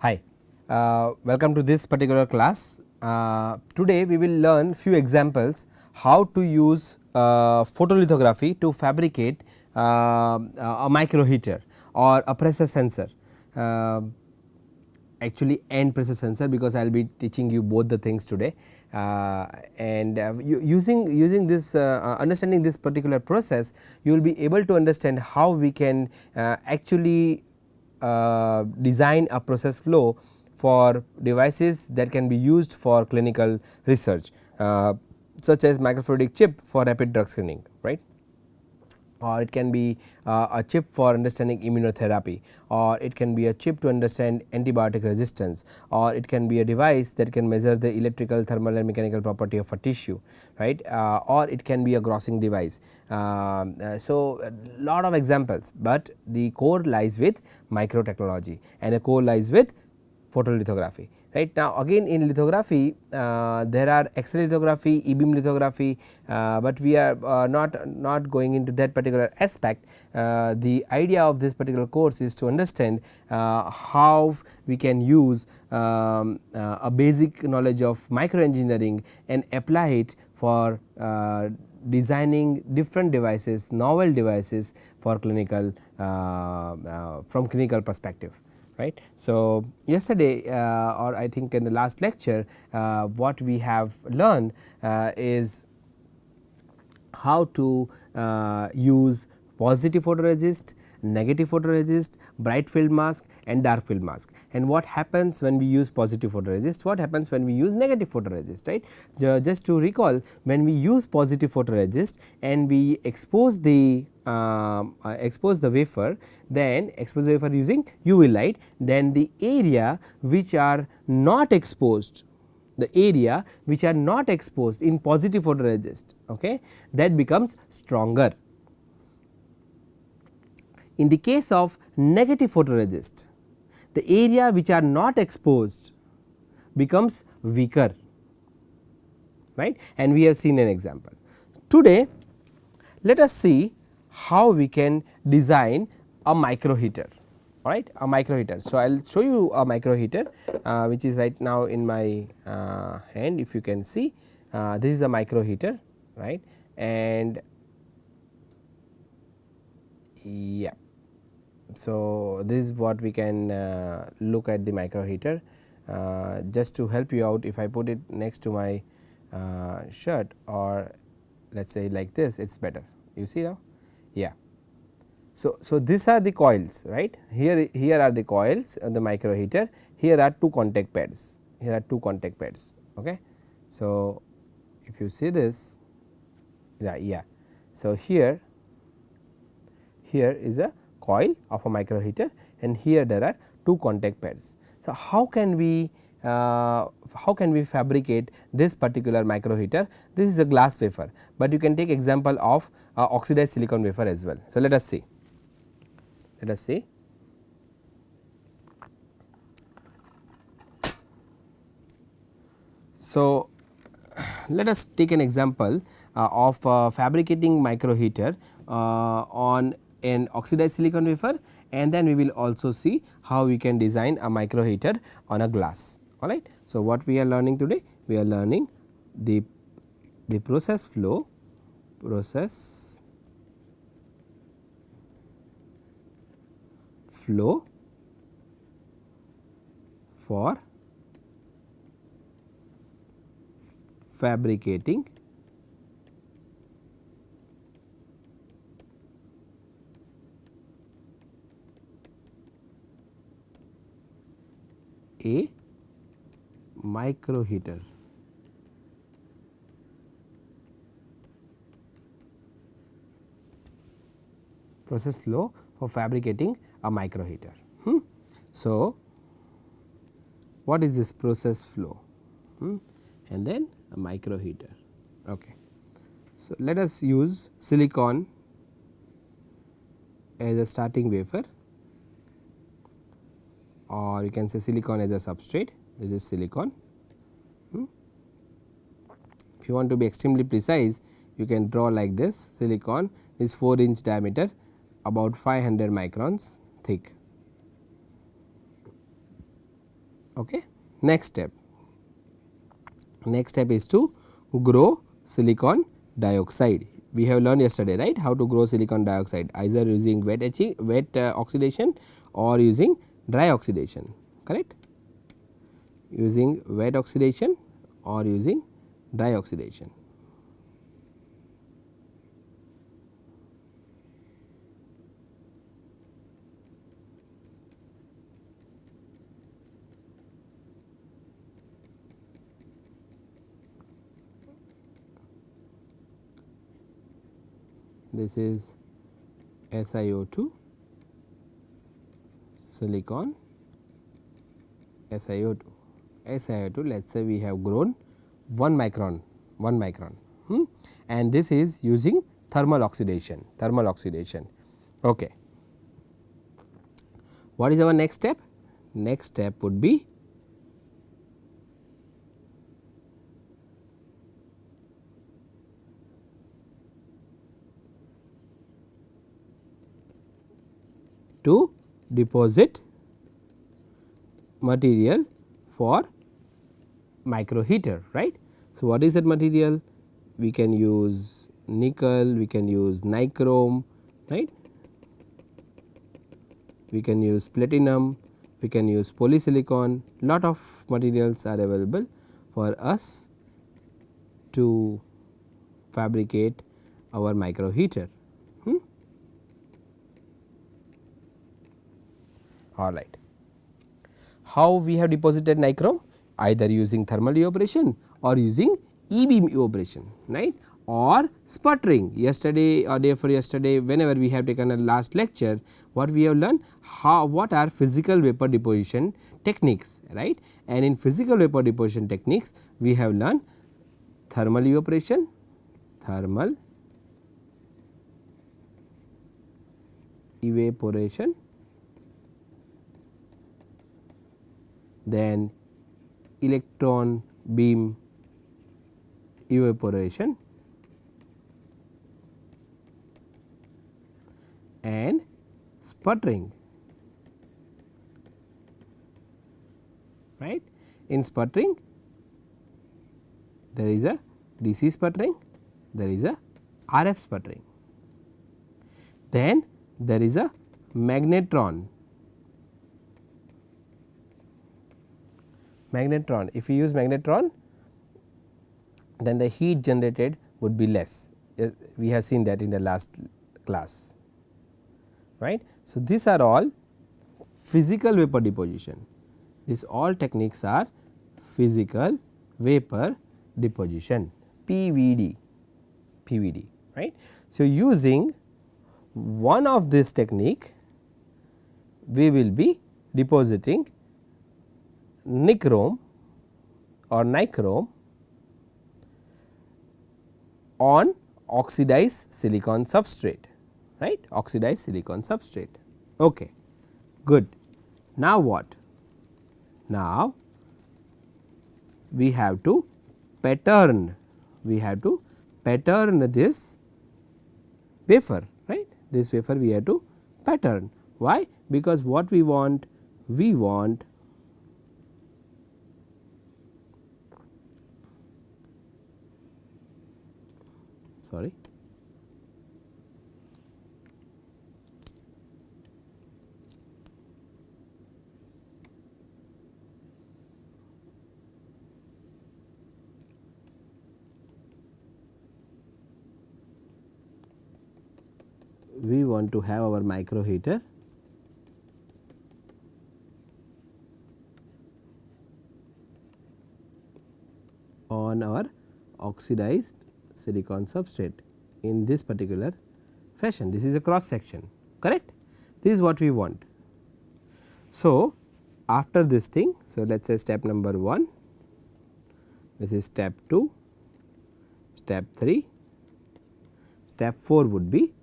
Hi, welcome to this particular class. Today we will learn few examples how to use photolithography to fabricate a micro heater or a pressure sensor. Actually and pressure sensor, because I will be teaching you both the things today, and using this understanding this particular process, you will be able to understand how we can actually design a process flow for devices that can be used for clinical research, such as microfluidic chip for rapid drug screening, right, or it can be a chip for understanding immunotherapy, or it can be a chip to understand antibiotic resistance, or it can be a device that can measure the electrical, thermal and mechanical property of a tissue, right, or it can be a grossing device. So, a lot of examples, but the core lies with microtechnology and the core lies with photolithography. Right now, again in lithography there are X-ray lithography, e-beam lithography, but we are not going into that particular aspect. The idea of this particular course is to understand how we can use a basic knowledge of microengineering and apply it for designing different devices, novel devices for clinical from clinical perspective. Right. So, yesterday or I think in the last lecture, what we have learned is how to use positive photoresist, negative photoresist, bright field mask and dark field mask, and what happens when we use positive photoresist, what happens when we use negative photoresist, right. Just to recall, when we use positive photoresist and we expose the wafer, then expose the wafer using UV light, then the area which are not exposed, the area which are not exposed in positive photoresist, okay, that becomes stronger. In the case of negative photoresist, the area which are not exposed becomes weaker, right, and we have seen an example. Today let us see how we can design a micro heater, alright, a micro heater. So, I will show you a micro heater which is right now in my hand. If you can see, this is a micro heater, right, and yeah. So, this is what we can look at the micro heater. Just to help you out, if I put it next to my shirt, or let us say like this, it is better, you see now, yeah. So, these are the coils, right, here are the coils of the micro heater, here are two contact pads, here are two contact pads, okay. So, if you see this, yeah. So, here is a coil of a micro heater and here there are two contact pads. So, how can we fabricate this particular micro heater? This is a glass wafer, but you can take example of oxidized silicon wafer as well. So, let us see. So, let us take an example of fabricating micro heater on an oxidized silicon wafer, and then we will also see how we can design a micro heater on a glass, alright. So, what we are learning today? We are learning the process flow for fabricating a micro heater. Process flow for fabricating a micro heater. So, what is this process flow? And then a micro heater. Okay. So, let us use silicon as a starting wafer, or you can say silicon as a substrate. This is silicon. If you want to be extremely precise, you can draw like this. Silicon is 4-inch diameter, about 500 microns thick. Okay. Next step is to grow silicon dioxide. We have learned yesterday, right, how to grow silicon dioxide, either using wet etching, oxidation, or using dry oxidation, correct, using wet oxidation or using dry oxidation. This is SiO2, silicon, SiO2. SiO2, let us say we have grown 1 micron, and this is using thermal oxidation, Okay. What is our next step? Next step would be to deposit material for micro heater, right. So, what is that material? We can use nickel, we can use nichrome, right, we can use platinum, we can use polysilicon, lot of materials are available for us to fabricate our micro heater. All right. How we have deposited nichrome? Either using thermal evaporation or using E-beam evaporation, right, or sputtering. Yesterday or day before yesterday, whenever we have taken a last lecture, what we have learned, what are physical vapor deposition techniques, right, and in physical vapor deposition techniques we have learned thermal evaporation, then electron beam evaporation, and sputtering, right. In sputtering there is a DC sputtering, there is a RF sputtering, then there is a magnetron. If you use magnetron, then the heat generated would be less. We have seen that in the last class, right. So, these are all physical vapor deposition. These all techniques are physical vapor deposition, PVD, right. So, using one of this technique, we will be depositing nichrome or nichrome on oxidized silicon substrate, right, oxidized silicon substrate. Okay, good. Now what? Now we have to pattern, this wafer, right, this wafer we have to pattern. Why? Because what we want, sorry, we want to have our micro heater on our oxidized silicon substrate in this particular fashion. This is a cross section, correct. This is what we want. So, after this thing, so let us say step number 1, this is step 2, step 3, step 4 would be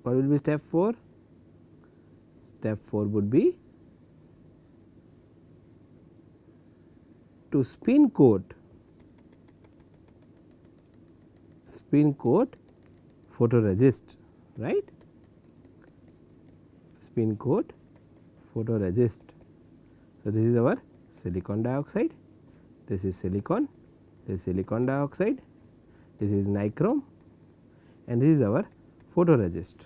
what will be step 4? Step 4 would be to spin coat spin coat photoresist, right, spin coat photoresist. So, this is our silicon dioxide, this is silicon, this is silicon dioxide, this is nichrome and this is our photoresist.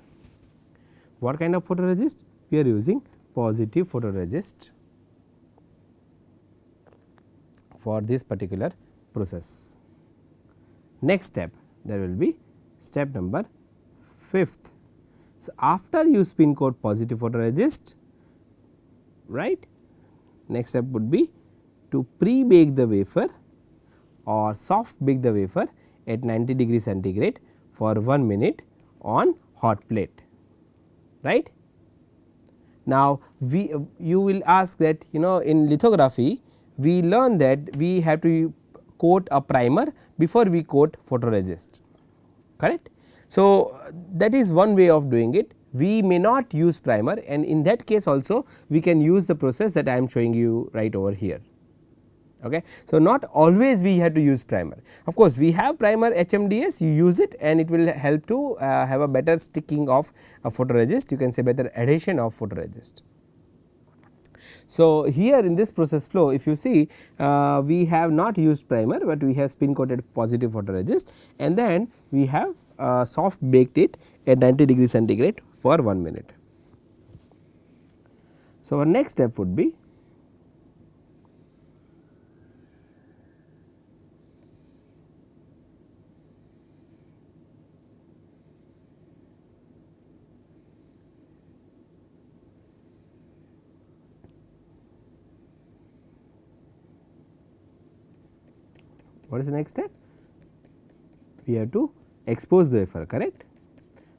What kind of photoresist? We are using positive photoresist for this particular process. Next step, there will be step number 5th. So, after you spin coat positive photoresist, right, next step would be to pre-bake the wafer or soft bake the wafer at 90 degree centigrade for 1 minute on hot plate, right. Now, you will ask that in lithography we learn that we have to coat a primer before we coat photoresist, correct. So, that is one way of doing it. We may not use primer and in that case also we can use the process that I am showing you right over here. Okay. So, not always we have to use primer. Of course, we have primer HMDS, you use it and it will help to have a better sticking of a photoresist, you can say better adhesion of photoresist. So, here in this process flow if you see we have not used primer, but we have spin coated positive photoresist and then we have soft baked it at 90 degree centigrade for 1 minute. So, our next step would be what is the next step? We have to expose the wafer, correct,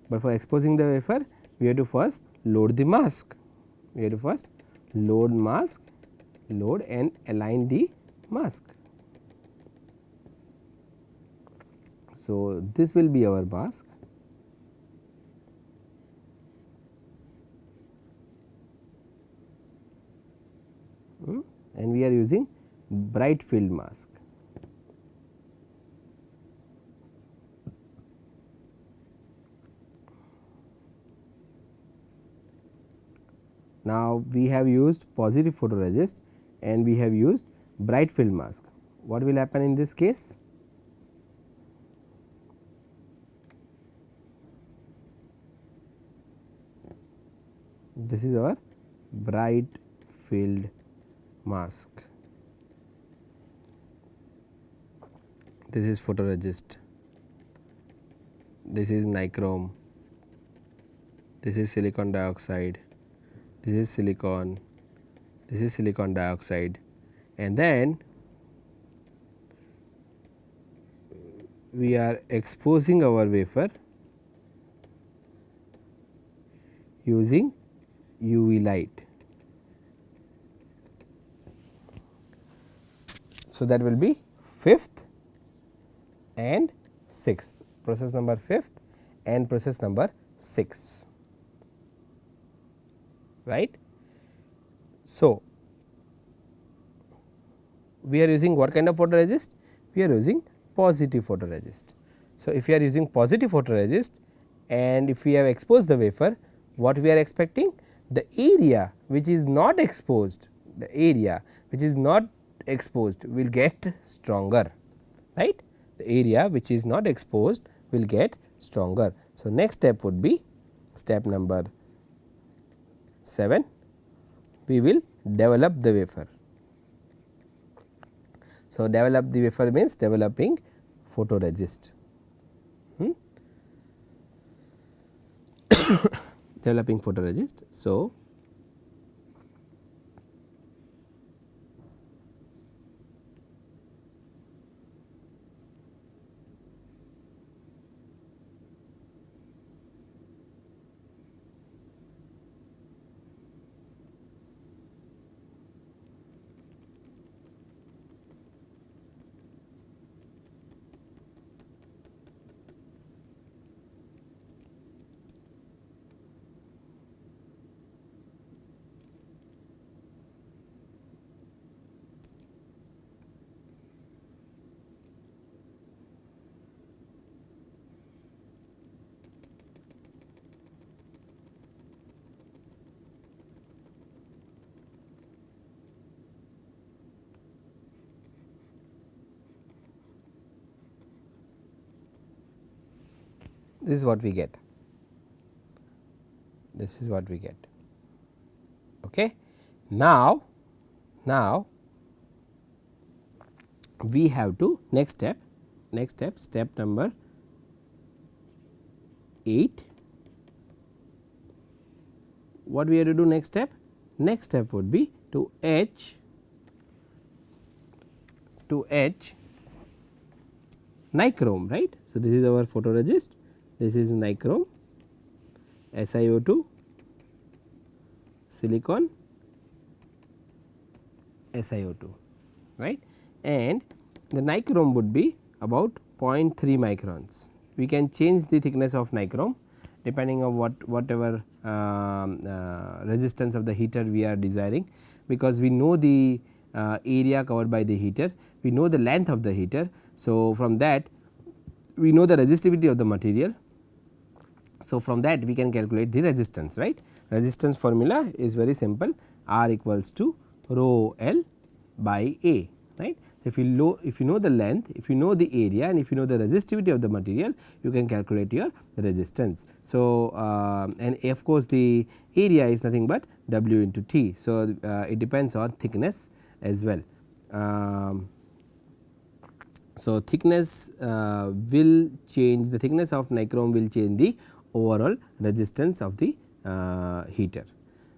but for exposing the wafer we have to first load the mask, we have to first load mask, load and align the mask. So, this will be our mask. And we are using bright field mask. Now, we have used positive photoresist and we have used bright field mask. What will happen in this case? This is our bright field mask. This is photoresist, this is nichrome, this is silicon dioxide, this is silicon, this is silicon dioxide and then we are exposing our wafer using UV light. So, that will be 5th and 6th, process number 5th and process number 6, right. So, we are using what kind of photoresist? We are using positive photoresist. So, if we are using positive photoresist and if we have exposed the wafer, what we are expecting? The area which is not exposed, the area which is not exposed will get stronger, right. The area which is not exposed will get stronger. So, next step would be step number 7, we will develop the wafer. So, develop the wafer means developing photoresist. Developing photoresist. So, this is what we get, this is what we get. Okay. Now we have to next step, step number 8. What we have to do next step? Next step would be to etch nichrome, right. So, this is our photoresist, this is nichrome, SiO2, silicon, SiO2, right, and the nichrome would be about 0.3 microns. We can change the thickness of nichrome depending on whatever resistance of the heater we are desiring, because we know the area covered by the heater, we know the length of the heater. So, from that we know the resistivity of the material. So, from that we can calculate the resistance, right. Resistance formula is very simple, R equals to rho L by A, right. So, if you know the length, if you know the area and if you know the resistivity of the material, you can calculate your resistance. So, and of course, the area is nothing but W into T. So, it depends on thickness as well. So, thickness will change, the thickness of nichrome will change the overall resistance of the heater.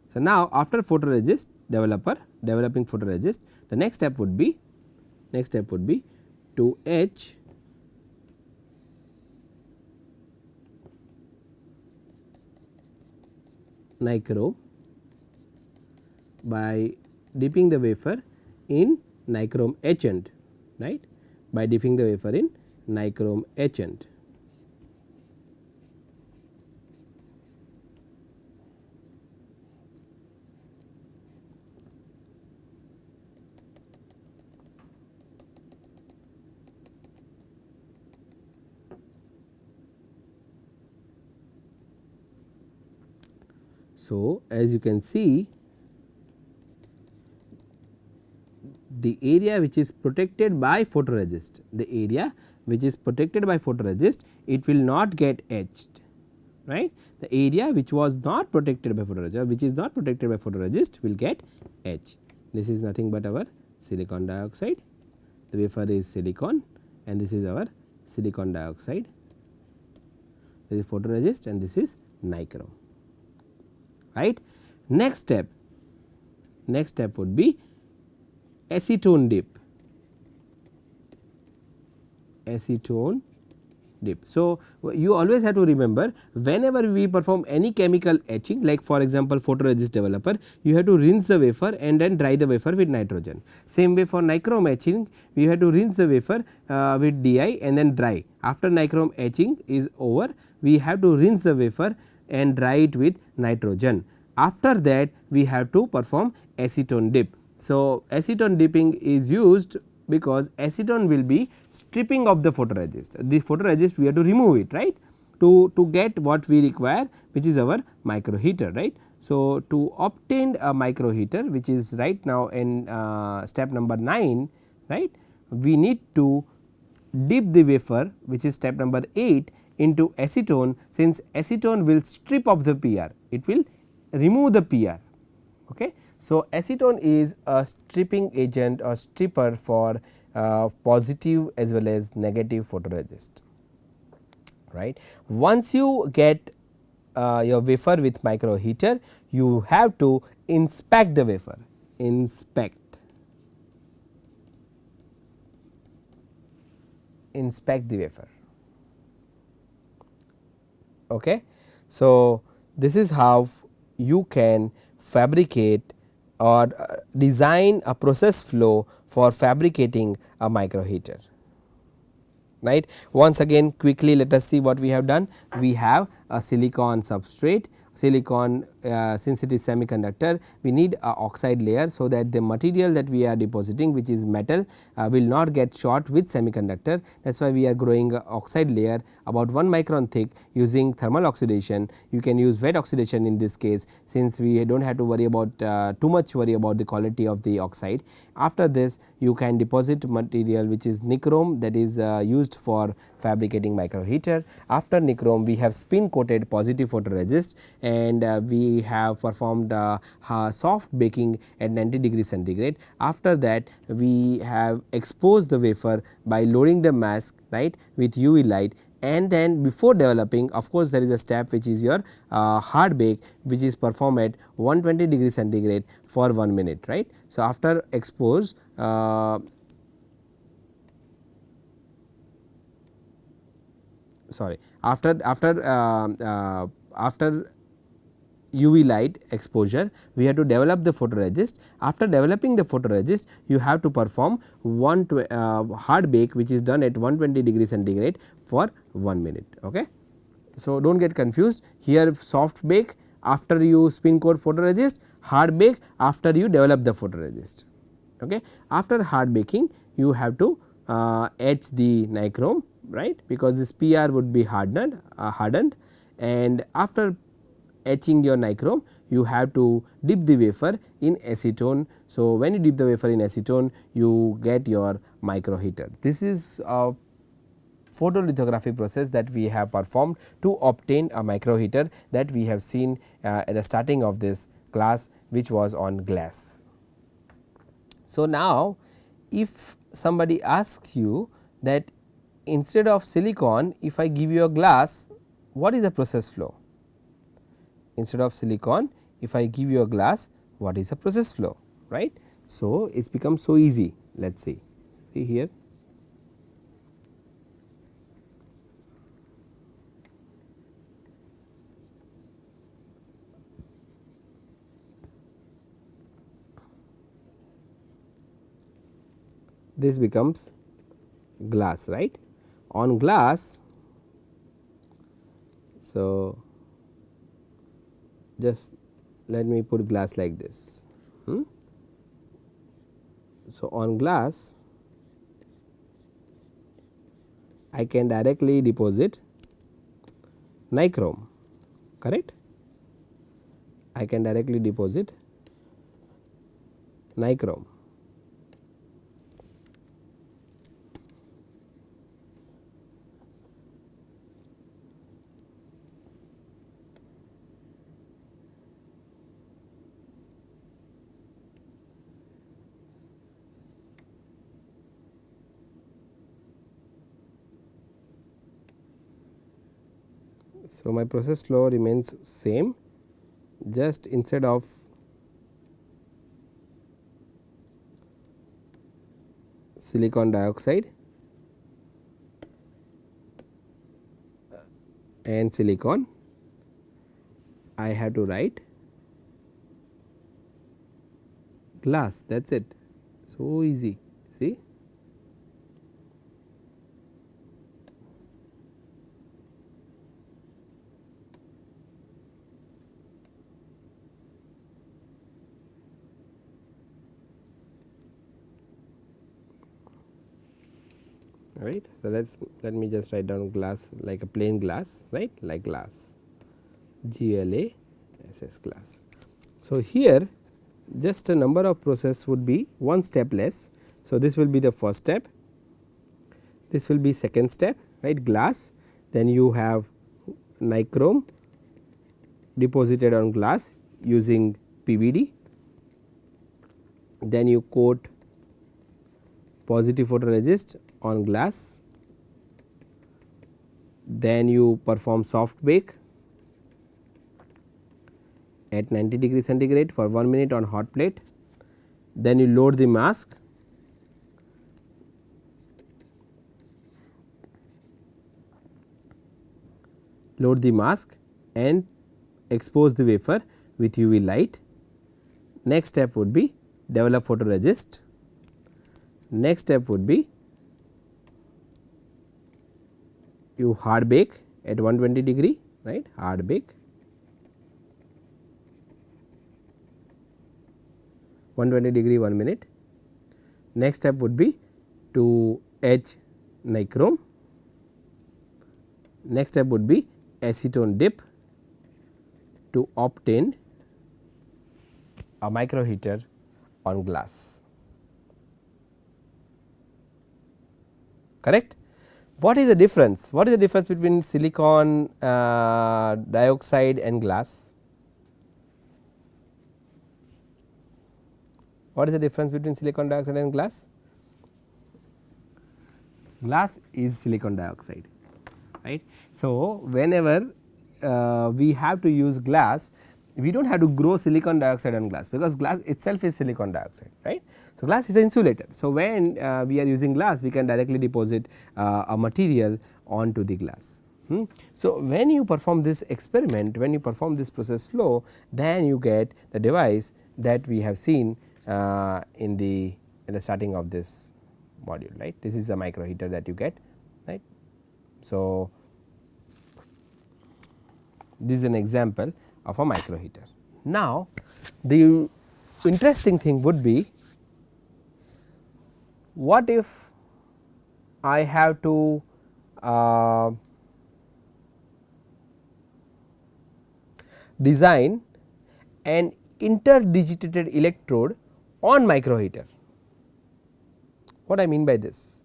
So, now after photoresist developing photoresist, the next step would be to etch nichrome by dipping the wafer in nichrome etchant, right, by dipping the wafer in nichrome etchant. So, as you can see, the area which is protected by photoresist, it will not get etched, right. The area which was not protected by photoresist, which is not protected by photoresist will get etched. This is nothing but our silicon dioxide, the wafer is silicon and this is our silicon dioxide, this is photoresist and this is nichrome, right. Next step would be acetone dip. So, you always have to remember, whenever we perform any chemical etching, like for example, photoresist developer, you have to rinse the wafer and then dry the wafer with nitrogen. Same way for nichrome etching, we have to rinse the wafer with DI and then dry. After nichrome etching is over, we have to rinse the wafer and dry it with nitrogen. After that, we have to perform acetone dip. So, acetone dipping is used because acetone will be stripping of the photoresist. The photoresist we have to remove it, right, to get what we require, which is our micro heater, right. So, to obtain a micro heater, which is right now in step number 9, right, we need to dip the wafer, which is step number 8, into acetone, since acetone will strip off the PR, it will remove the PR. Okay. So, acetone is a stripping agent or stripper for positive as well as negative photoresist, right. Once you get your wafer with micro heater, you have to inspect the wafer, inspect the wafer. Okay. So, this is how you can fabricate or design a process flow for fabricating a micro heater, right. Once again quickly let us see what we have done. We have a silicon substrate, silicon, since it is semiconductor, we need a oxide layer, so that the material that we are depositing, which is metal, will not get short with semiconductor. That is why we are growing a oxide layer about 1 micron thick using thermal oxidation. You can use wet oxidation in this case, since we do not have to worry about too much worry about the quality of the oxide. After this, you can deposit material which is nichrome, that is used for fabricating micro heater. After nichrome, we have spin coated positive photoresist, and we have performed soft baking at 90 degree centigrade. After that, we have exposed the wafer by loading the mask, right, with UV light, and then before developing, of course, there is a step which is your hard bake, which is performed at 120 degree centigrade for 1 minute, right. So, after expose after UV light exposure, we have to develop the photoresist. After developing the photoresist, you have to perform hard bake, which is done at 120 degree centigrade for 1 minute. Okay. So, do not get confused here, soft bake after you spin coat photoresist, hard bake after you develop the photoresist. Okay. After hard baking, you have to etch the nichrome, right, because this PR would be hardened, and after etching your nichrome, you have to dip the wafer in acetone. So, when you dip the wafer in acetone, you get your micro heater. This is a photolithography process that we have performed to obtain a micro heater that we have seen at the starting of this class, which was on glass. So, now if somebody asks you that instead of silicon, if I give you a glass, what is the process flow? Instead of silicon, if I give you a glass, what is the process flow, right. So, it has become so easy. Let us see here. This becomes glass, right. On glass, so just let me put glass like this. So, on glass, I can directly deposit nichrome, correct. I can directly deposit nichrome. So, my process flow remains same, just instead of silicon dioxide and silicon, I have to write glass, that is it, so easy, see. Right. So, let me just write down glass like a plain glass, right, like glass, GLASS glass. So, here just a number of process would be one step less. So, this will be the first step, this will be second step, right, glass, then you have nichrome deposited on glass using PVD, then you coat positive photoresist on glass, then you perform soft bake at 90 degree centigrade for 1 minute on hot plate, then you load the mask, and expose the wafer with UV light. Next step would be develop photoresist, next step would be you hard bake at 120 degree, right, hard bake, 120 degree 1 minute. Next step would be to etch nichrome. Next step would be acetone dip to obtain a micro heater on glass. Correct? What is the difference? What is the difference between silicon dioxide and glass? What is the difference between silicon dioxide and glass? Glass is silicon dioxide, right. So, whenever we have to use glass, we do not have to grow silicon dioxide on glass, because glass itself is silicon dioxide, right. So, glass is an insulator. So, when we are using glass, we can directly deposit a material onto the glass. So, when you perform this experiment, when you perform this process flow, then you get the device that we have seen in the starting of this module, right. This is a micro heater that you get, right. So, this is an example of a micro heater. Now, the interesting thing would be, what if I have to design an interdigitated electrode on micro heater? What I mean by this,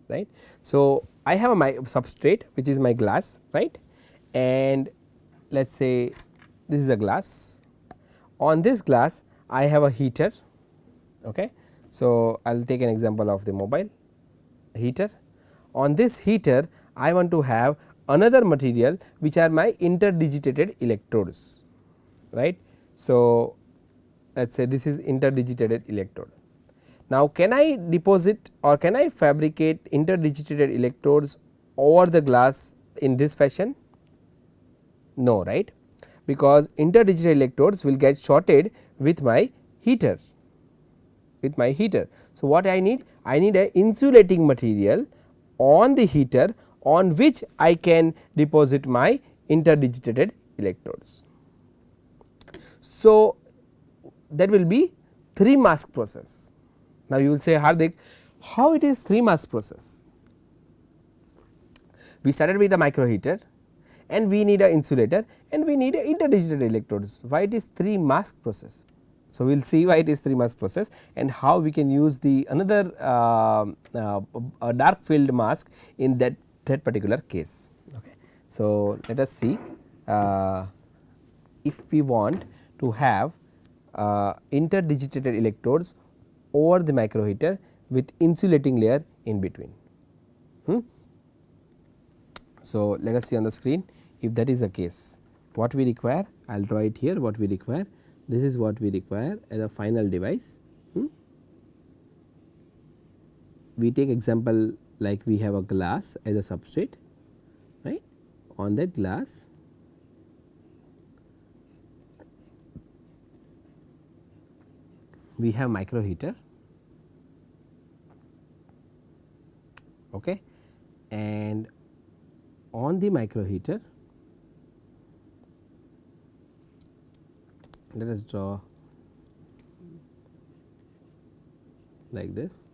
right. So, I have a substrate which is my glass, right, and let us say this is a glass. On this glass I have a heater. Okay. So, I will take an example of the mobile heater. On this heater I want to have another material which are my interdigitated electrodes, right. So, let us say this is interdigitated electrode. Now, can I deposit or can I fabricate interdigitated electrodes over the glass in this fashion? No, right, because interdigital electrodes will get shorted with my heater, So, what I need? I need an insulating material on the heater on which I can deposit my interdigitated electrodes. So, that will be 3 mask process. Now, you will say, Hardik, how it is 3 mask process? We started with a micro heater and we need an insulator and we need interdigitated electrodes. Why it is 3 mask process? So, we will see why it is 3 mask process and how we can use the another dark field mask in that particular case. Okay. So, let us see if we want to have interdigitated electrodes over the micro heater with insulating layer in between. So, let us see on the screen if that is the case, what we require. I will draw it here, what we require. This is what we require as a final device. We take example like we have a glass as a substrate, right. On that glass we have micro heater, okay, and on the micro heater let us draw like this.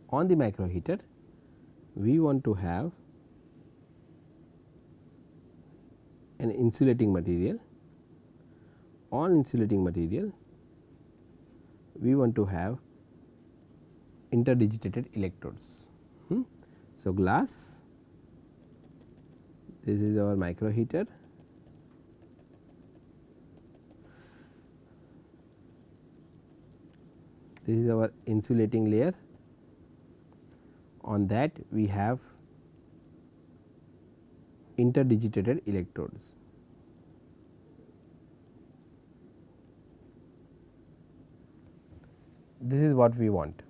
On the micro heater we want to have an insulating material. On insulating material we want to have interdigitated electrodes. So, glass, this is our micro heater, this is our insulating layer, on that we have interdigitated electrodes. This is what we want.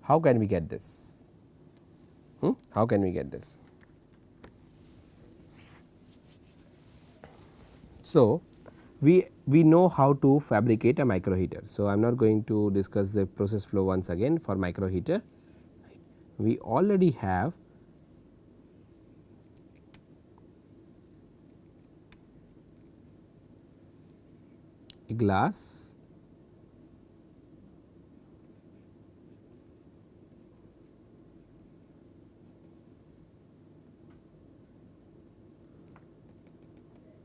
How can we get this? How can we get this? So, we know how to fabricate a micro heater. So, I am not going to discuss the process flow once again for micro heater. We already have glass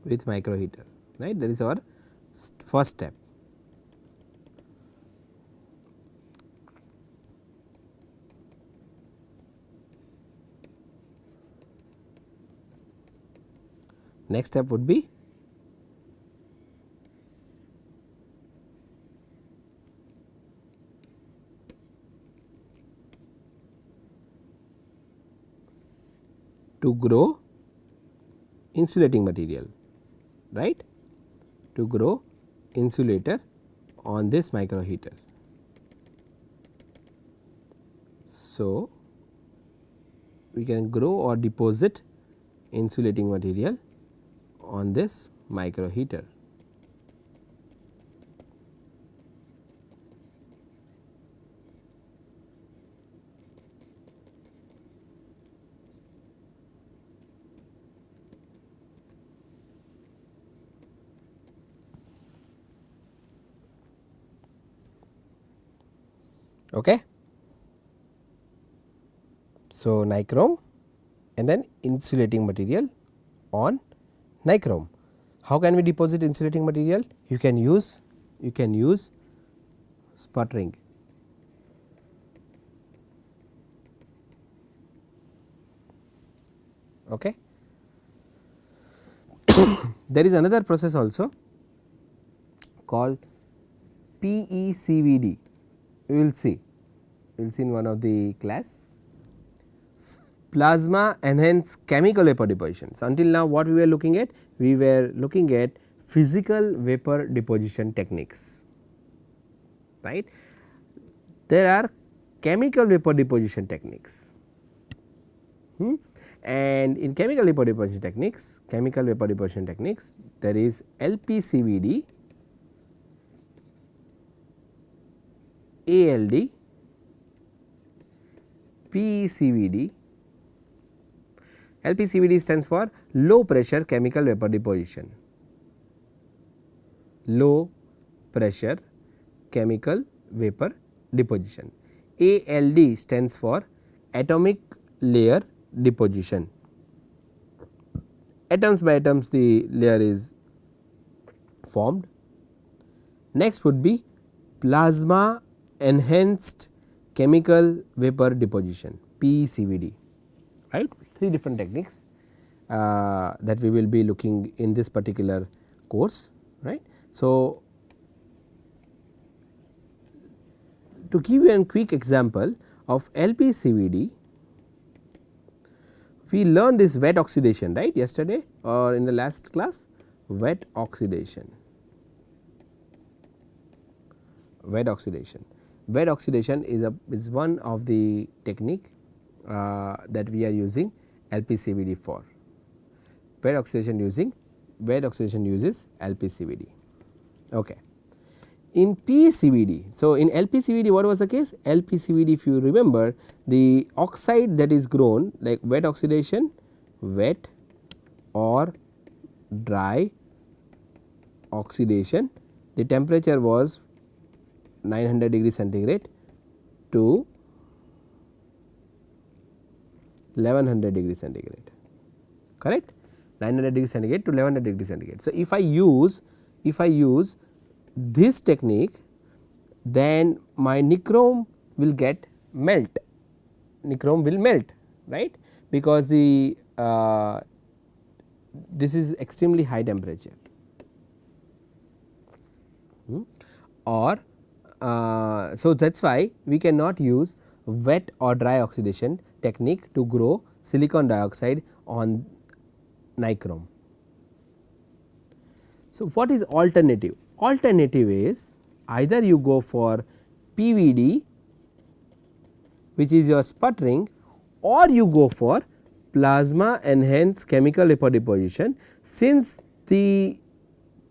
with micro heater, right. That is our first step. Next step would be to grow insulating material, right, to grow insulator on this micro heater. So, we can grow or deposit insulating material on this micro heater. Okay. So, nichrome and then insulating material on nichrome. How can we deposit insulating material? You can use sputtering. Okay. There is another process also called PECVD. We will see in one of the class. Plasma enhanced chemical vapor deposition. So, until now what we were looking at? We were looking at physical vapor deposition techniques, right. There are chemical vapor deposition techniques, and in chemical vapor deposition techniques, there is LPCVD, ALD, PECVD. LPCVD stands for low pressure chemical vapor deposition, low pressure chemical vapor deposition. ALD stands for atomic layer deposition. Atoms by atoms the layer is formed. Next would be plasma enhanced chemical vapor deposition, PECVD, right. 3 different techniques that we will be looking in this particular course, right. So, to give you a quick example of LPCVD, we learned this wet oxidation, right, yesterday or in the last class. Wet oxidation. Wet oxidation is one of the technique that we are using LPCVD for. Wet oxidation uses LPCVD. Okay. In PECVD, so in LPCVD what was the case? LPCVD, if you remember, the oxide that is grown, like wet oxidation, wet or dry oxidation, the temperature was 900 degree centigrade to 1100 degree centigrade, correct. 900 degree centigrade to 1100 degree centigrade. So, if I use this technique, then my nichrome will get melt, right, because the this is extremely high temperature, or so that is why we cannot use wet or dry oxidation technique to grow silicon dioxide on nichrome. So, what is alternative? Alternative is either you go for PVD, which is your sputtering, or you go for plasma enhanced chemical vapor deposition. Since the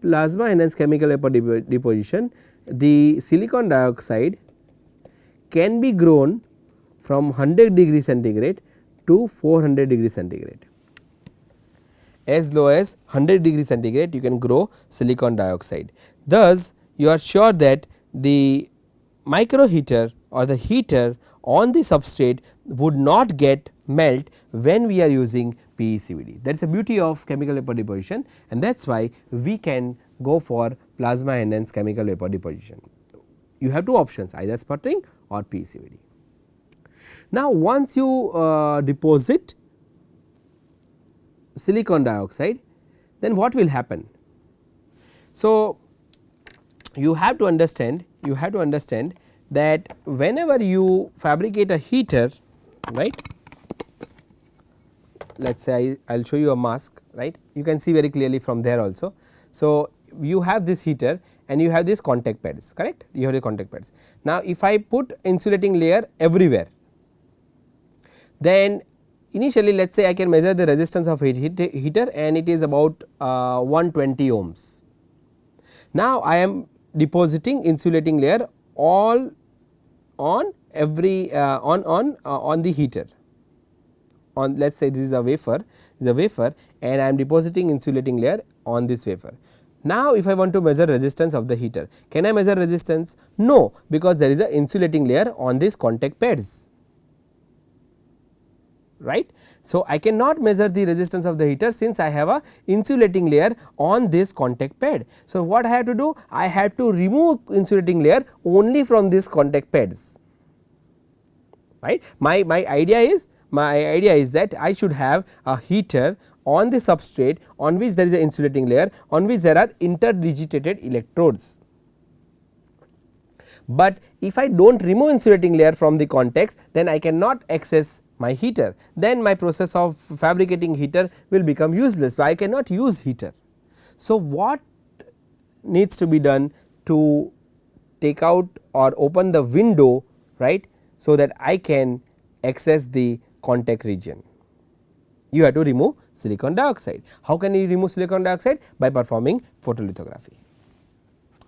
plasma enhanced chemical vapor deposition, the silicon dioxide can be grown from 100 degree centigrade to 400 degree centigrade. As low as 100 degree centigrade you can grow silicon dioxide. Thus, you are sure that the micro heater or the heater on the substrate would not get melt when we are using PECVD. That is the beauty of chemical vapor deposition, and that is why we can go for plasma enhanced chemical vapor deposition. You have two options, either sputtering or PECVD. Now, once you deposit silicon dioxide, then what will happen? So, you have to understand that whenever you fabricate a heater, right, let us say I will show you a mask, right, you can see very clearly from there also. So, you have this heater and you have these contact pads, correct, you have the contact pads. Now, if I put insulating layer everywhere, then initially let us say I can measure the resistance of heater and it is about 120 ohms. Now, I am depositing insulating layer all on every on the heater, on let us say this is a wafer, and I am depositing insulating layer on this wafer. Now, if I want to measure resistance of the heater, can I measure resistance? No, because there is a insulating layer on these contact pads, right. So, I cannot measure the resistance of the heater since I have a insulating layer on this contact pad. So, what I have to do? I have to remove insulating layer only from these contact pads, right. My idea is that I should have a heater on the substrate on which there is an insulating layer, on which there are interdigitated electrodes. But if I do not remove insulating layer from the contacts, then I cannot access my heater, then my process of fabricating heater will become useless, but I cannot use heater. So, what needs to be done to take out or open the window, right, so that I can access the contact region? You have to remove silicon dioxide. How can you remove silicon dioxide? By performing photolithography,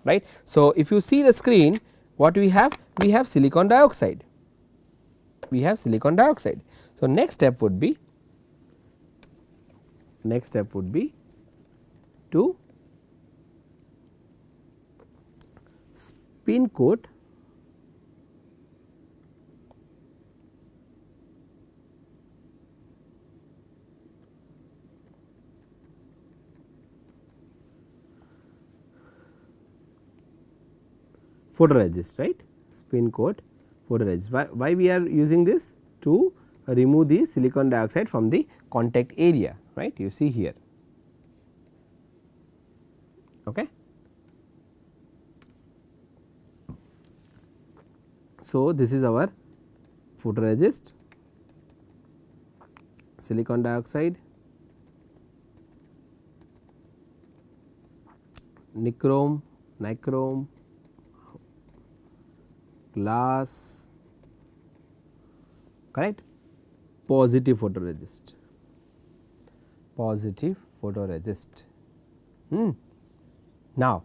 right. So, if you see the screen, what we have? We have silicon dioxide. So, next step would be to spin coat photoresist, right, spin coat photoresist. Why we are using this? To remove the silicon dioxide from the contact area, right, you see here. Okay. So, this is our photoresist, silicon dioxide, nichrome, glass, correct, positive photoresist. Now,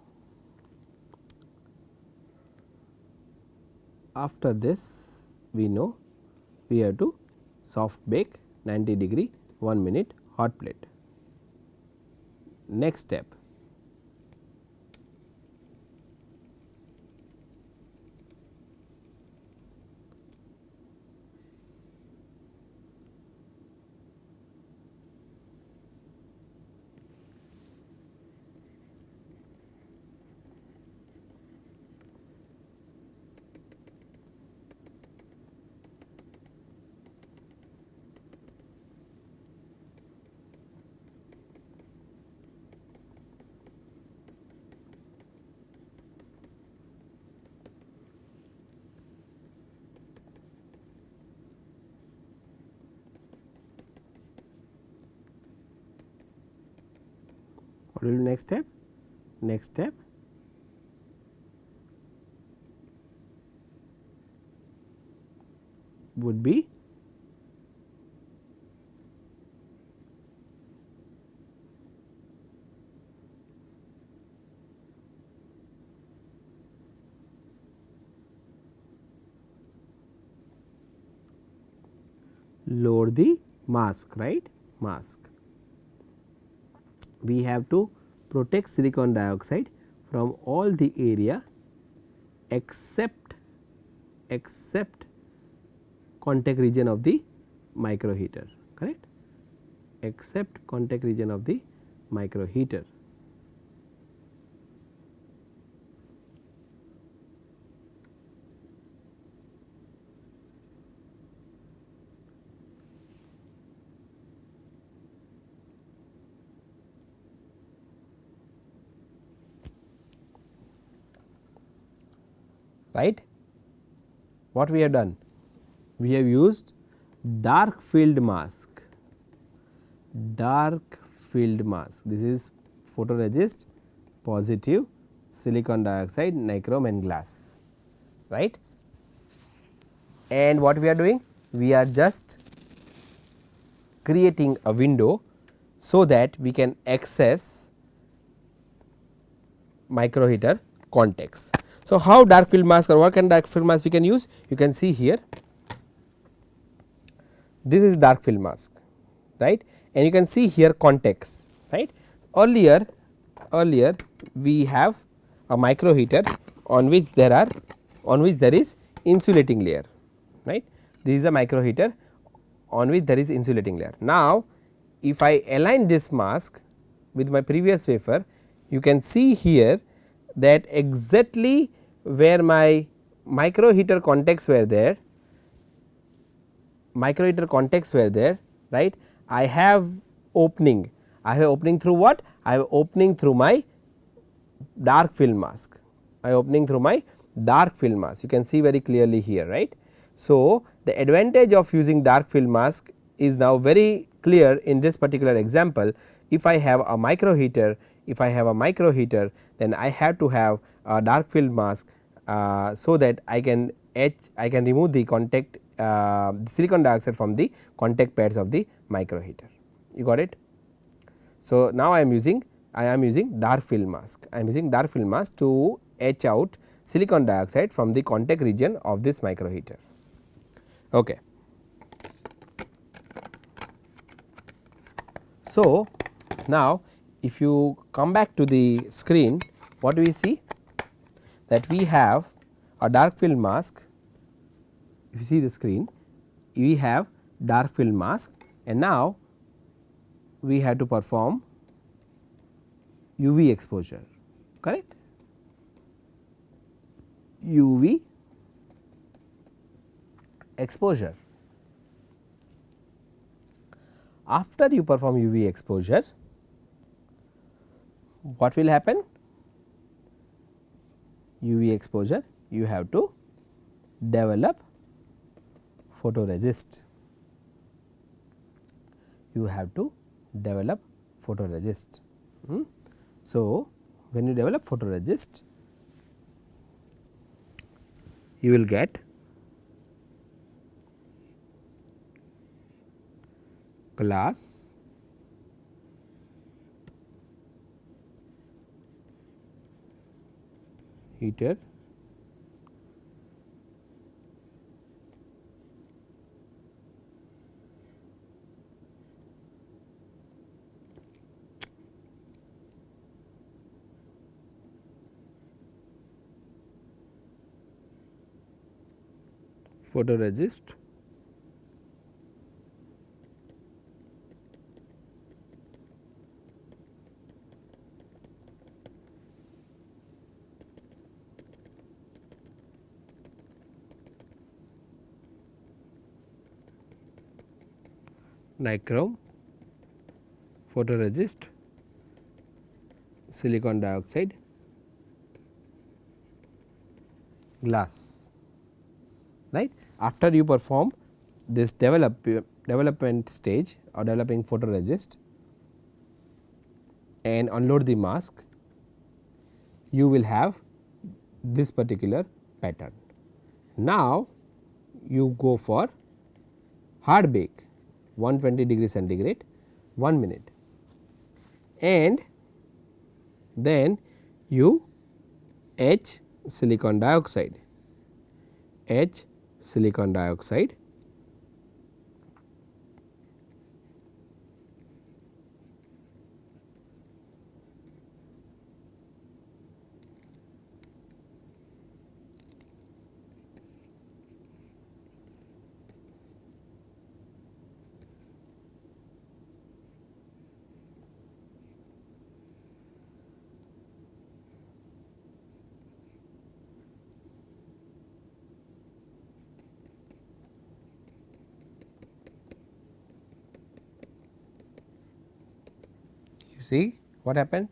after this we know we have to soft bake 90 degree 1 minute hot plate. Next step, what will be next step? Next step would be lower the mask, right, mask. We have to protect silicon dioxide from all the area except contact region of the micro heater, correct, except contact region of the micro heater. Right. What we have done? We have used dark field mask, this is photoresist, positive, silicon dioxide, nichrome and glass, right. And what we are doing? We are just creating a window so that we can access micro heater contacts. So, how dark field mask or what kind of dark field mask we can use? You can see here, this is dark field mask, right, and you can see here contacts, right. Earlier we have a micro heater on which there is insulating layer, right. This is a micro heater on which there is insulating layer. Now, if I align this mask with my previous wafer, you can see here that exactly where my micro heater contacts were there, right. I have opening through what? I have opening through my dark film mask, you can see very clearly here, right. So, the advantage of using dark film mask is now very clear in this particular example. If I have a micro heater, then I have to have a dark film mask, so that I can remove the contact silicon dioxide from the contact pads of the micro heater, you got it. So, now I am using dark film mask, to etch out silicon dioxide from the contact region of this micro heater. Okay. So, now if you come back to the screen, what do we see? That we have a dark film mask. If you see the screen, we have dark film mask, and now we have to perform UV exposure, correct. UV exposure. After you perform UV exposure, what will happen? UV exposure, you have to develop photoresist. So, when you develop photoresist, you will get glass, heater, photoresist, nichrome, photoresist, silicon dioxide, glass, right. After you perform this development stage or developing photoresist and unload the mask, you will have this particular pattern. Now, you go for hard bake 120 degree centigrade 1 minute, and then you etch silicon dioxide, See what happened?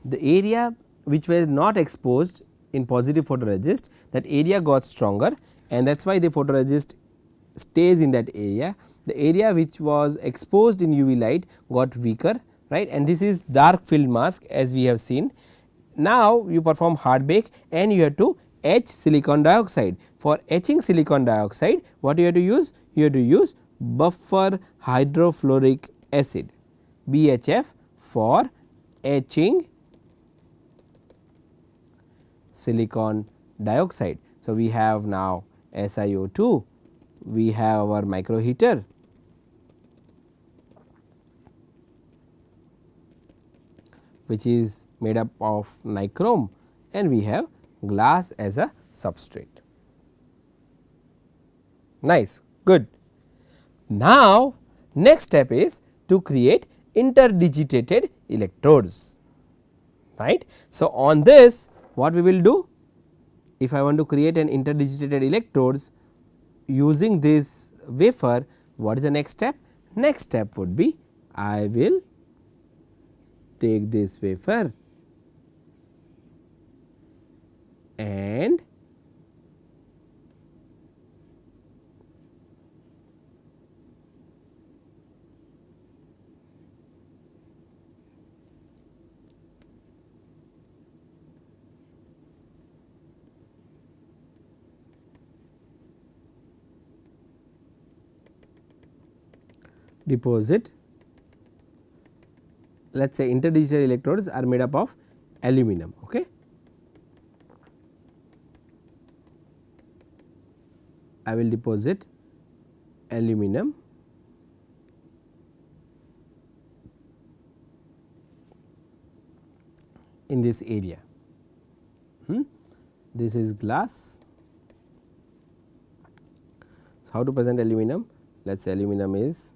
The area which was not exposed in positive photoresist, that area got stronger, and that is why the photoresist stays in that area. The area which was exposed in UV light got weaker, right, and this is dark field mask as we have seen. Now, you perform hard bake and you have to etch silicon dioxide. For etching silicon dioxide, what you have to use? You have to use buffer hydrofluoric acid, BHF, for etching silicon dioxide. So, we have now SiO2, we have our micro heater, which is made up of nichrome, and we have glass as a substrate. Nice, good. Now, next step is to create interdigitated electrodes, right. So, on this what we will do? If I want to create an interdigitated electrodes using this wafer, what is the next step? Next step would be, I will take this wafer and deposit. Let us say interdigital electrodes are made up of aluminum. Okay. I will deposit aluminum in this area. This is glass. So, how to present aluminum? Let us say aluminum is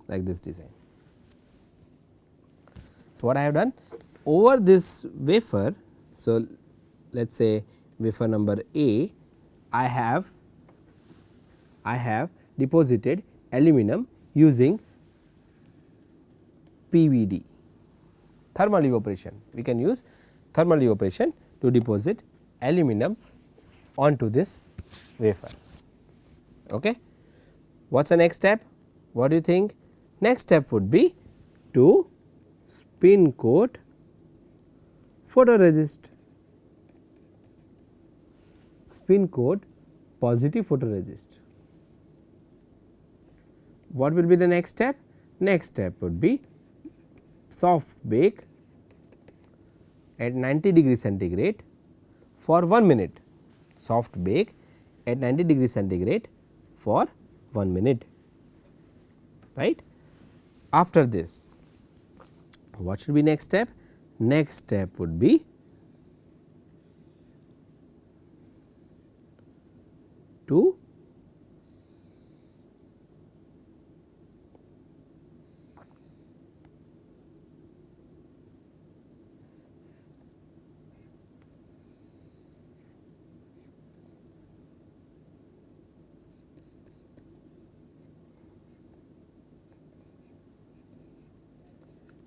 like this design. So, what I have done over this wafer, so let us say wafer number A, I have deposited aluminum using PVD, thermal evaporation. We can use thermal evaporation to deposit aluminum onto this wafer. Okay. What is the next step? What do you think? Next step would be to spin coat photoresist, spin coat positive photoresist. What will be the next step? Next step would be soft bake at 90 degree centigrade for 1 minute, soft bake at 90 degree centigrade for 1 minute, right. After this, what should be next step? Next step would be to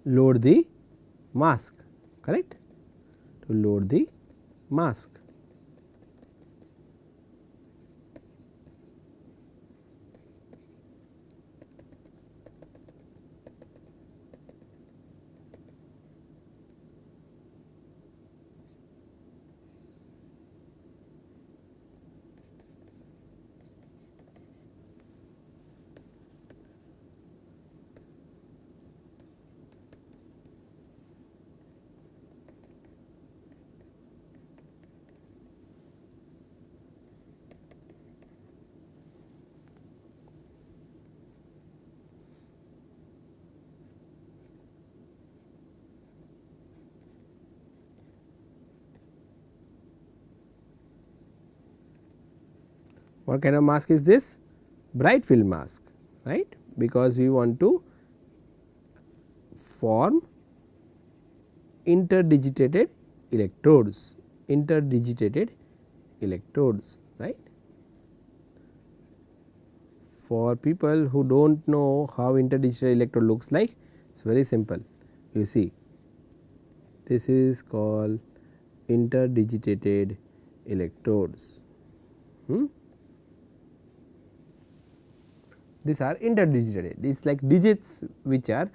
load the mask, correct, to load the mask. What kind of mask is this? Bright field mask, right, because we want to form interdigitated electrodes, right. for people who do not know how interdigital electrode looks like, it is very simple. You see, this is called interdigitated electrodes. These are interdigitated, it is like digits which are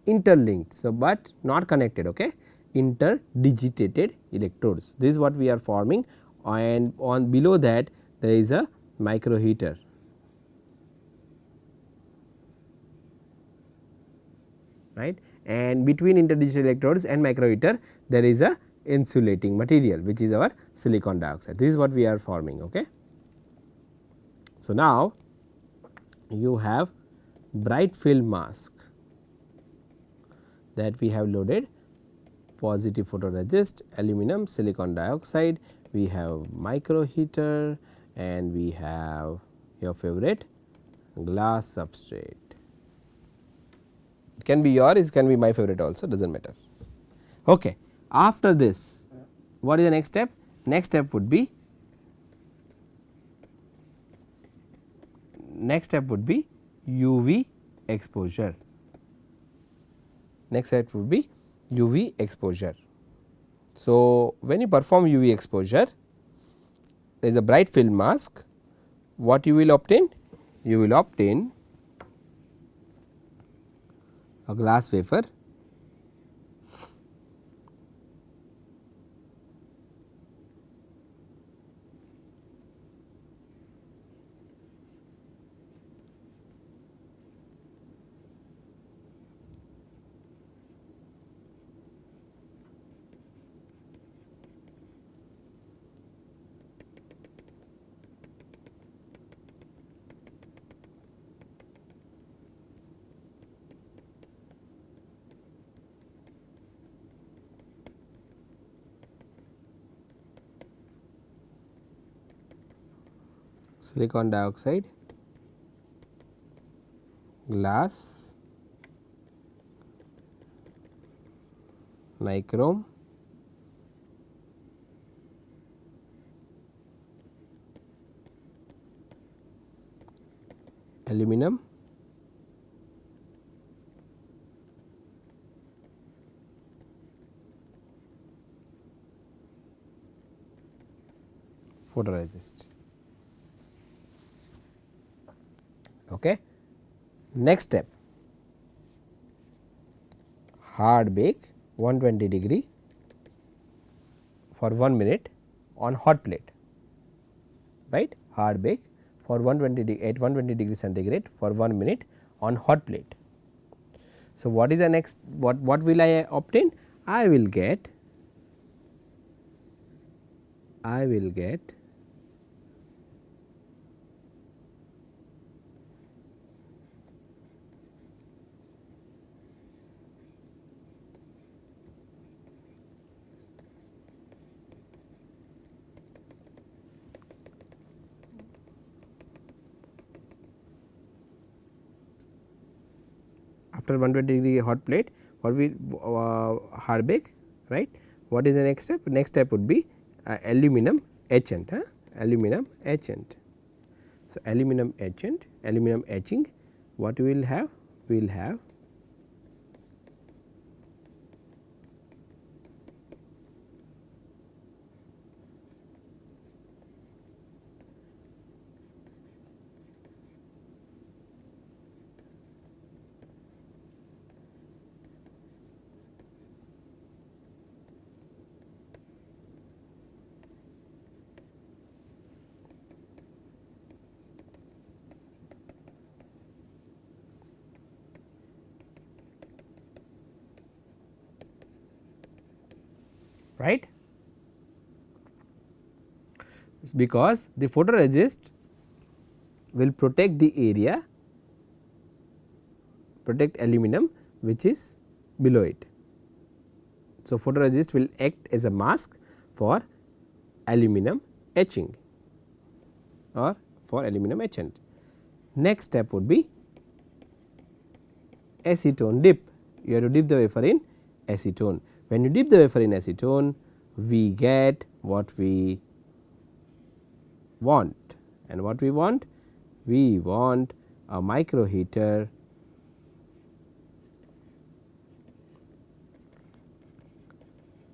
interlinked. So, but not connected, okay? Interdigitated electrodes, this is what we are forming, and on below that there is a micro heater. Right, and between interdigital electrodes and micro heater there is a insulating material which is our silicon dioxide. This is what we are forming. Okay. So, now you have bright field mask that we have loaded positive photoresist, aluminum, silicon dioxide, we have micro heater, and we have your favorite glass substrate. It can be yours, it can be my favorite also, does not matter. Okay. After this, what is the next step? Next step would be UV exposure. Next step would be UV exposure. So, when you perform UV exposure, there is a bright field mask. What you will obtain? You will obtain a glass wafer silicon dioxide, glass, nichrome, aluminum, photoresist. Okay. Next step, hard bake 120 degree for 1 minute on hot plate, right, hard bake for 120 at 120 degree centigrade for 1 minute on hot plate. So, what is the next, what will I obtain? I will get after 120 degree hot plate, what we hard bake, right. What is the next step? Next step would be aluminum etchant, aluminum etchant. So, aluminum etchant, aluminum etching, what we will have? We will have right, because the photoresist will protect the area, protect aluminum which is below it. So, photoresist will act as a mask for aluminum etching or for aluminum etchant. Next step would be acetone dip. You have to dip the wafer in acetone. When you dip the wafer in acetone, we get what we want, and what we want? We want a micro heater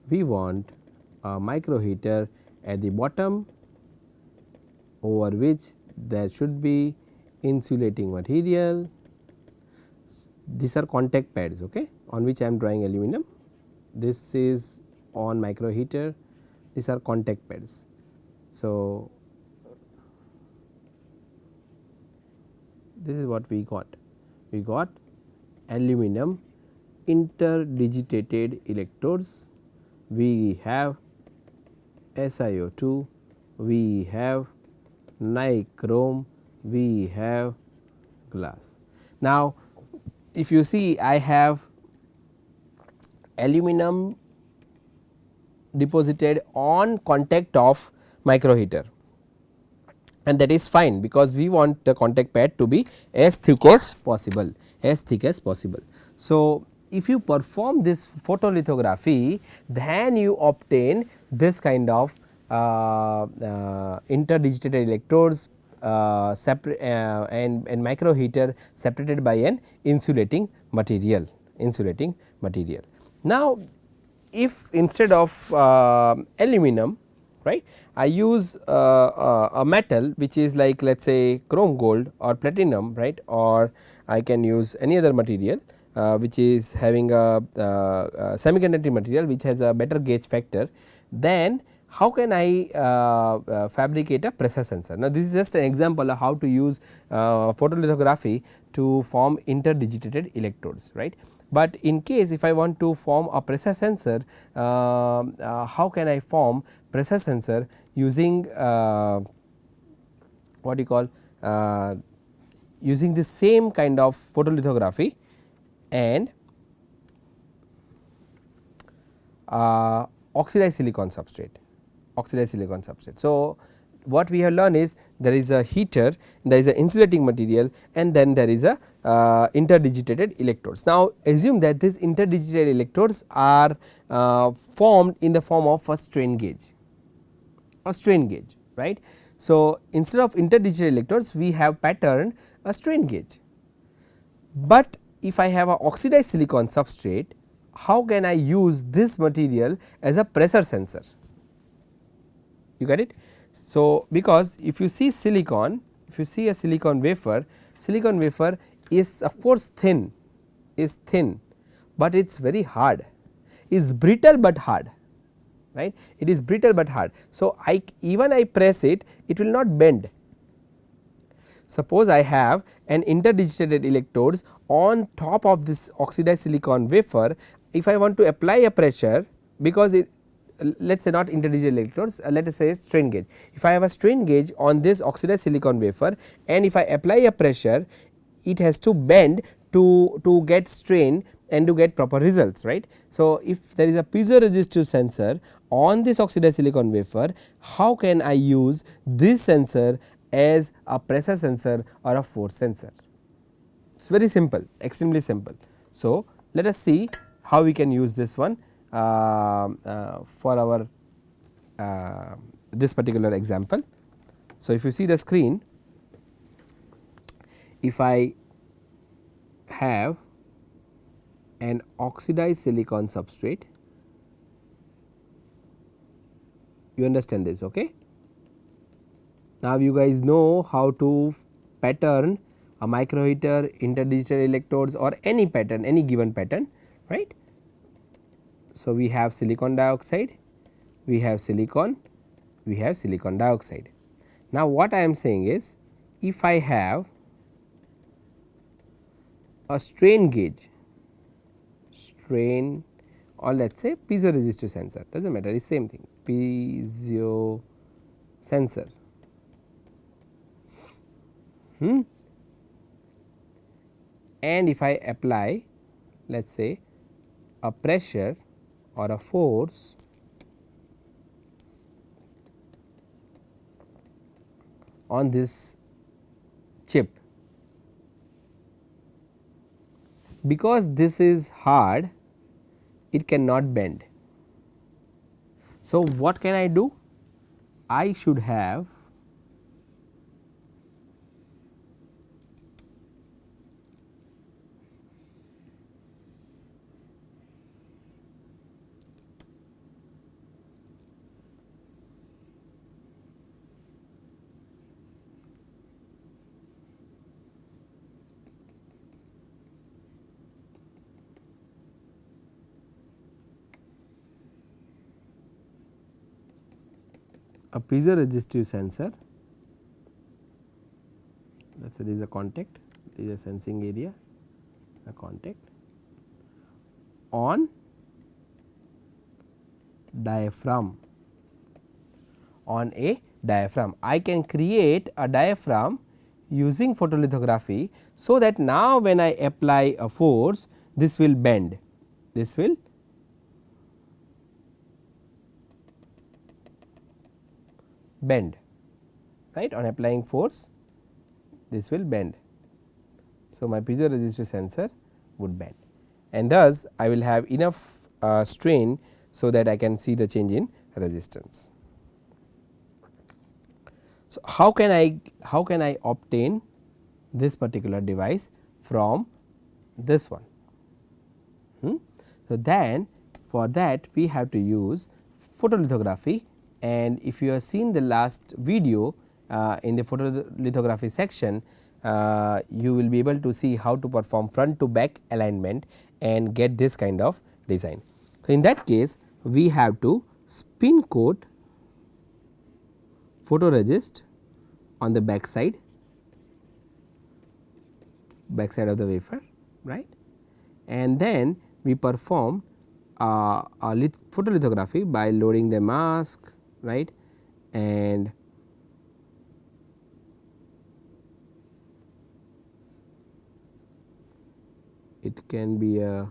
we want a micro heater at the bottom over which there should be insulating material. These are contact pads, okay, on which I am drawing aluminum. This is on micro heater, these are contact pads. So, this is what we got. We got aluminum interdigitated electrodes, we have SiO2, we have nichrome, we have glass. Now, if you see, I have aluminum deposited on contact of micro heater, and that is fine because we want the contact pad to be as thick as possible, as thick as possible. So, if you perform this photolithography, then you obtain this kind of interdigitated electrodes and micro heater separated by an insulating material. Now, if instead of aluminum, right, I use a metal which is like, let us say, chrome gold or platinum, right, or I can use any other material which is having a semiconductor material which has a better gauge factor, then how can I fabricate a pressure sensor. Now, this is just an example of how to use photolithography to form interdigitated electrodes, right. But in case if I want to form a pressure sensor, how can I form pressure sensor using what you call using the same kind of photolithography and oxidized silicon substrate. So, what we have learned is there is a heater, there is a insulating material, and then there is a interdigitated electrodes. Now, assume that these interdigitated electrodes are formed in the form of a strain gauge, right. So, instead of interdigitated electrodes we have patterned a strain gauge, but if I have a oxidized silicon substrate, how can I use this material as a pressure sensor? You get it. So, because if you see silicon, if you see a silicon wafer is of course thin, but it is very hard, is brittle but hard, right, it is brittle but hard. So, even I press it, it will not bend. Suppose I have an interdigitated electrodes on top of this oxidized silicon wafer, if I want to apply a pressure, because it, let us say not interdigitated electrodes, let us say strain gauge. If I have a strain gauge on this oxidized silicon wafer and if I apply a pressure, it has to bend to get strain and to get proper results, right. So, if there is a piezoresistive sensor on this oxidized silicon wafer, how can I use this sensor as a pressure sensor or a force sensor? It is very simple, extremely simple. So, let us see how we can use this one for our this particular example. So, if you see the screen, if I have an oxidized silicon substrate, you understand this, okay. Now, you guys know how to pattern a micro heater, interdigitated electrodes or any pattern, any given pattern, right. So, we have silicon dioxide, we have silicon, we have silicon dioxide. Now, what I am saying is, if I have a strain gauge, or let us say piezoresistive sensor, does not matter, it is same thing, piezo sensor. And if I apply, let us say, a pressure or a force on this chip, because this is hard, it cannot bend. So, what can I do? I should have a piezoresistive sensor, let us say this is a contact, this is a sensing area, a contact on diaphragm, on a diaphragm. I can create a diaphragm using photolithography, so that now when I apply a force, this will bend, this will bend, right, on applying force this will bend. So, my piezoresistive sensor would bend, and thus I will have enough strain, so that I can see the change in resistance. So, how can I obtain this particular device from this one? So, then for that we have to use photolithography, and if you have seen the last video in the photolithography section, you will be able to see how to perform front to back alignment and get this kind of design. So, in that case we have to spin coat photoresist on the back side of the wafer, right, and then we perform a photolithography by loading the mask, right, and it can be a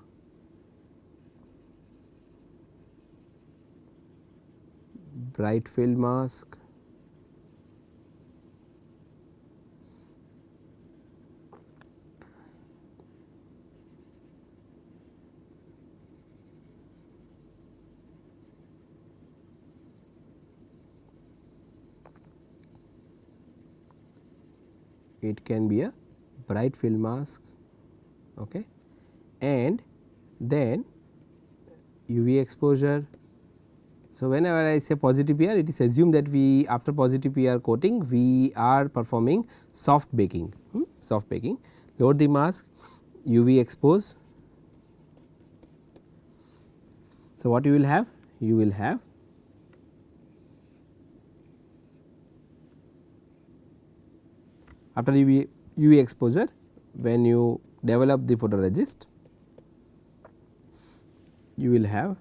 bright field mask, it can be a bright field mask, okay, and then UV exposure. So, whenever I say positive PR, it is assumed that we after positive PR coating we are performing soft baking, soft baking. Load the mask, UV expose. So, what you will have? You will have after UV exposure, when you develop the photoresist, you will have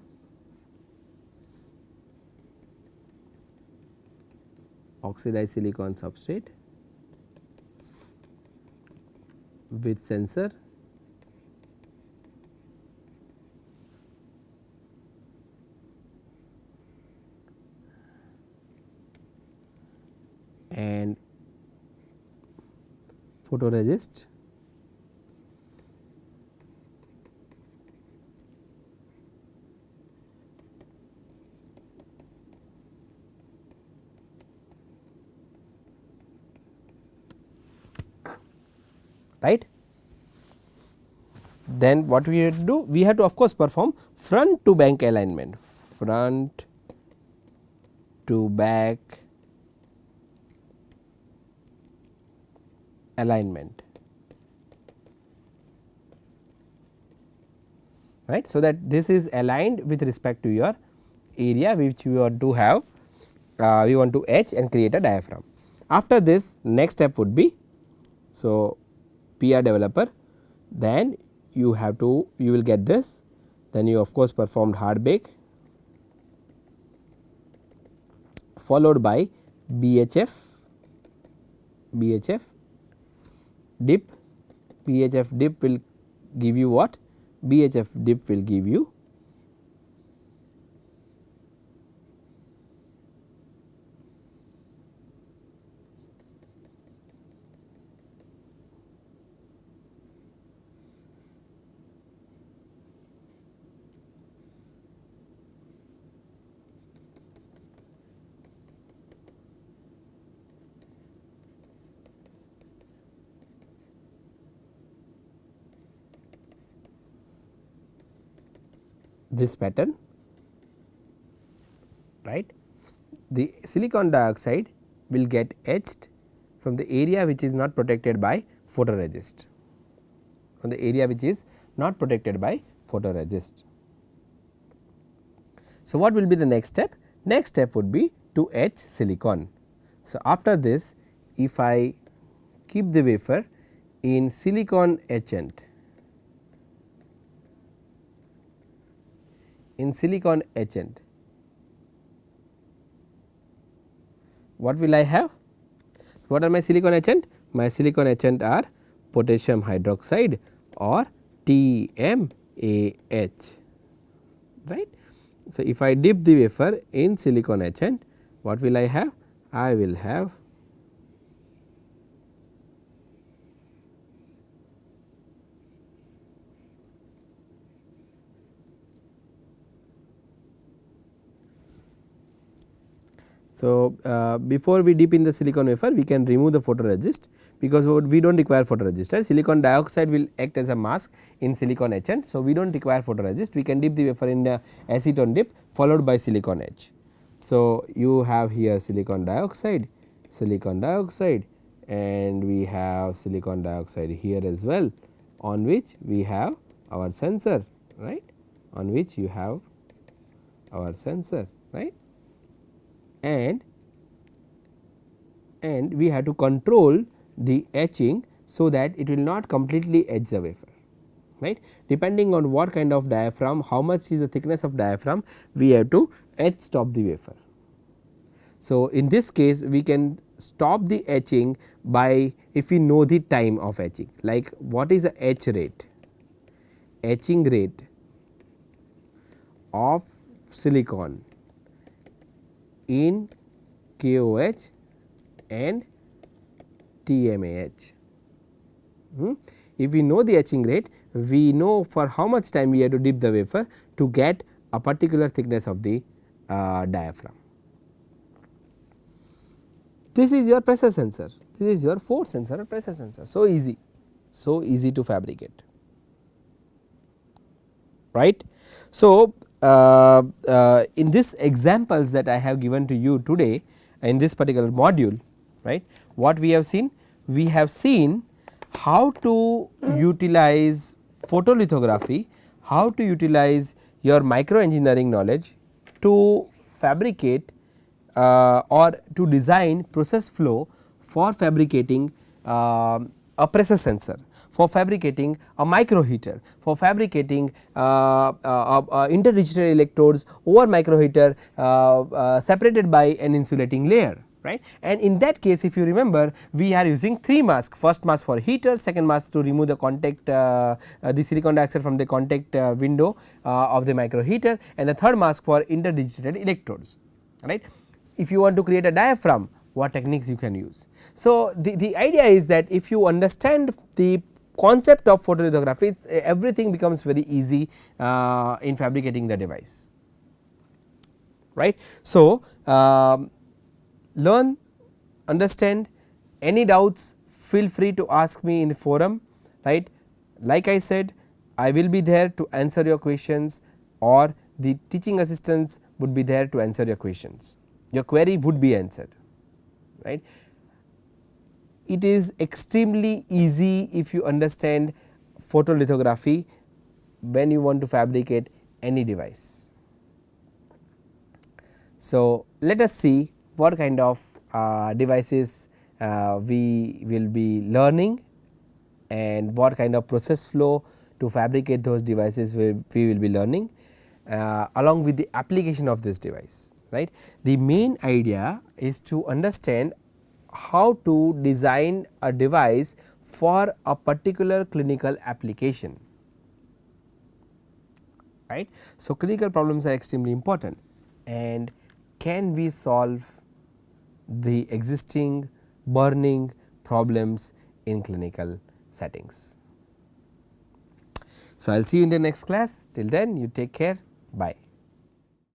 oxidized silicon substrate with sensor, and photoresist right. Then what we have to do? We have to of course perform front to back alignment, front to back alignment, right. So, that this is aligned with respect to your area which you want to have, we want to etch and create a diaphragm. After this, next step would be, so PR developer, then you will get this, then you of course performed hard bake, followed by BHF dip. BHF dip will give you what? BHF dip will give you this pattern, right. The silicon dioxide will get etched from the area which is not protected by photoresist, from the area which is not protected by photoresist. So, what will be the next step? Next step would be to etch silicon. So, after this if I keep the wafer in silicon etchant, what will I have? What are my silicon etchant? My silicon etchant are potassium hydroxide or TMAH, right. So, if I dip the wafer in silicon etchant, what will I have? I will have so, before we dip in the silicon wafer, we can remove the photoresist, because we do not require photoresist, right. Silicon dioxide will act as a mask in silicon etchant. So, we do not require photoresist, we can dip the wafer in the acetone dip followed by silicon etch. So, you have here silicon dioxide, and we have silicon dioxide here as well, on which we have our sensor, right, on which you have our sensor, right. And we have to control the etching, so that it will not completely etch the wafer, right. Depending on what kind of diaphragm, how much is the thickness of diaphragm, we have to etch stop the wafer. So, in this case we can stop the etching by, if we know the time of etching, like what is the etch rate, etching rate of silicon in KOH and TMAH. If we know the etching rate, we know for how much time we have to dip the wafer to get a particular thickness of the diaphragm. This is your pressure sensor, this is your force sensor or pressure sensor, so easy to fabricate, right. So, in this examples that I have given to you today in this particular module, right, what we have seen? We have seen how to utilize photolithography, how to utilize your micro engineering knowledge to fabricate or to design process flow for fabricating a pressure sensor, for fabricating a micro heater, for fabricating interdigital electrodes over micro heater separated by an insulating layer, right. And in that case, if you remember, we are using 3 masks, first mask for heater, second mask to remove the contact the silicon dioxide from the contact window of the micro heater, and the third mask for interdigitated electrodes, right. If you want to create a diaphragm, what techniques you can use. So, the idea is that if you understand the concept of photolithography, everything becomes very easy in fabricating the device, right. So, learn, understand, any doubts feel free to ask me in the forum, right. Like I said, I will be there to answer your questions, or the teaching assistants would be there to answer your questions, your query would be answered, right. It is extremely easy if you understand photolithography when you want to fabricate any device. So, let us see what kind of devices we will be learning, and what kind of process flow to fabricate those devices we will be learning along with the application of this device, right. The main idea is to understand how to design a device for a particular clinical application, right. So, clinical problems are extremely important, and can we solve the existing burning problems in clinical settings. So, I will see you in the next class. Till then, you take care. Bye.